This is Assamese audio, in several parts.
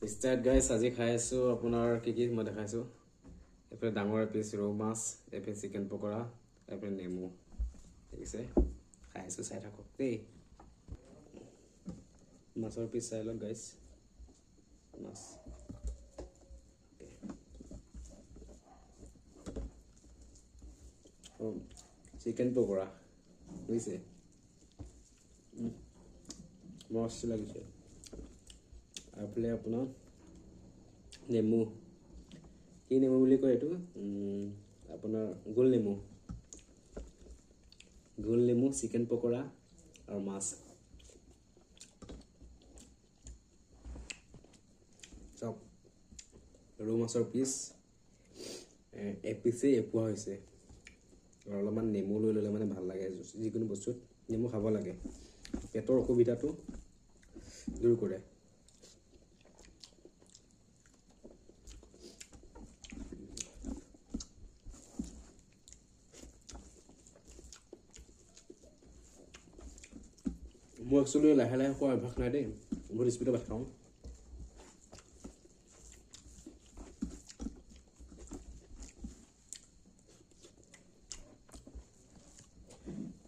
ষ্টাৰ্ট গাইছ আজি খাই আছোঁ আপোনাৰ কি মই দেখাইছোঁ এইফালে ডাঙৰ এপিচ ৰৌ মাছ এইফালে চিকেন পকৰা এইফালে নেমু ঠিক আছে খাই আছোঁ চাই থাকক দেই মাছৰ পিচ চাই লওক গাইছ মাছ চিকেন পকৰা বুজিছে মস্ত লাগিছে এইফালে আপোনাৰ নেমু কি নেমু বুলি কয় এইটো আপোনাৰ গোল নেমু চিকেন পকৰা আৰু মাছ চাওক ৰৌ মাছৰ পিচ এপিচেই এপোৱা হৈছে আৰু অলপমান নেমু লৈ ল'লে মানে ভাল লাগে যিকোনো বস্তুত নেমু খাব লাগে পেটৰ অসুবিধাটো দূৰ কৰে মই একচুৱেলি লাহে লাহে খোৱা অভ্যাস নাই দেই বহুত স্পীডত ভাত খাওঁ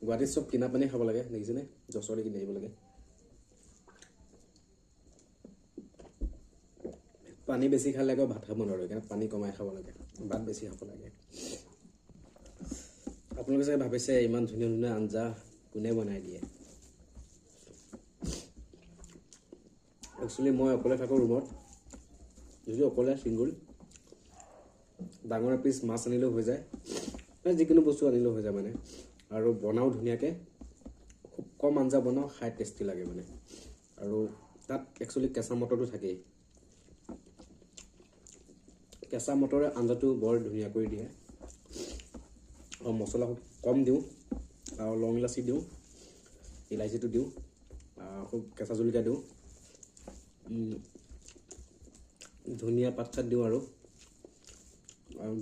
গুৱাহাটীত চব কিনা পানী খাব লাগে দেখিছেনে জচৰ কিনি আহিব লাগে পানী বেছি খালে আকৌ ভাত খাব নোৱাৰে কাৰণ পানী কমাই খাব লাগে ভাত বেছি খাব লাগে আপোনালোকে চাগে ভাবিছে ইমান ধুনীয়া ধুনীয়া আঞ্জা কোনে বনাই দিয়ে একচুৱেলি মই অকলে থাকোঁ ৰুমত যদি অকলে ছিংগুল ডাঙৰ পিচ মাছ আনিলেও হৈ যায় যিকোনো বস্তু আনিলেও হৈ যায় মানে আৰু বনাও ধুনীয়াকৈ খুব কম আঞ্জা বনাওঁ খাই টেষ্টি লাগে মানে আৰু তাত একচুৱেলি কেঁচা মটৰটো থাকেই কেঁচা মটৰে আঞ্জাটো বৰ ধুনীয়া কৰি দিয়ে আৰু মছলা খুব কম দিওঁ আৰু লং ইলাচি দিওঁ ইলাচিটো দিওঁ খুব কেঁচা জলকীয়া দিওঁ ধনিয়া পাত চাত দিওঁ আৰু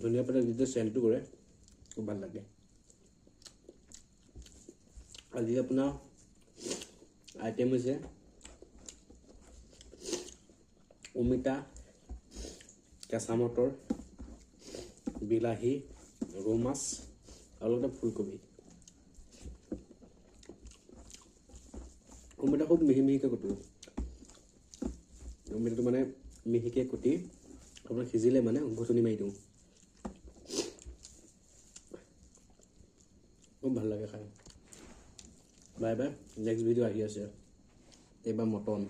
ধনিয়া পাতে যিটো চেণ্টটো কৰে খুব ভাল লাগে আজি আপোনাৰ আইটেম হৈছে অমিতা কেঁচা মটৰ বিলাহী ৰৌ মাছ আৰু লগতে ফুলকবি অমিতা খুব মিহি মিহিকৈ কুটো অমিতাটো মানে মিহিকৈ কুটি আপোনাৰ সিজিলে মানে ঘুটনি মাৰি দিওঁ খুব ভাল লাগে খাই বাই বাই নেক্সট ভিডিঅ' আহি আছে এইবাৰ মটন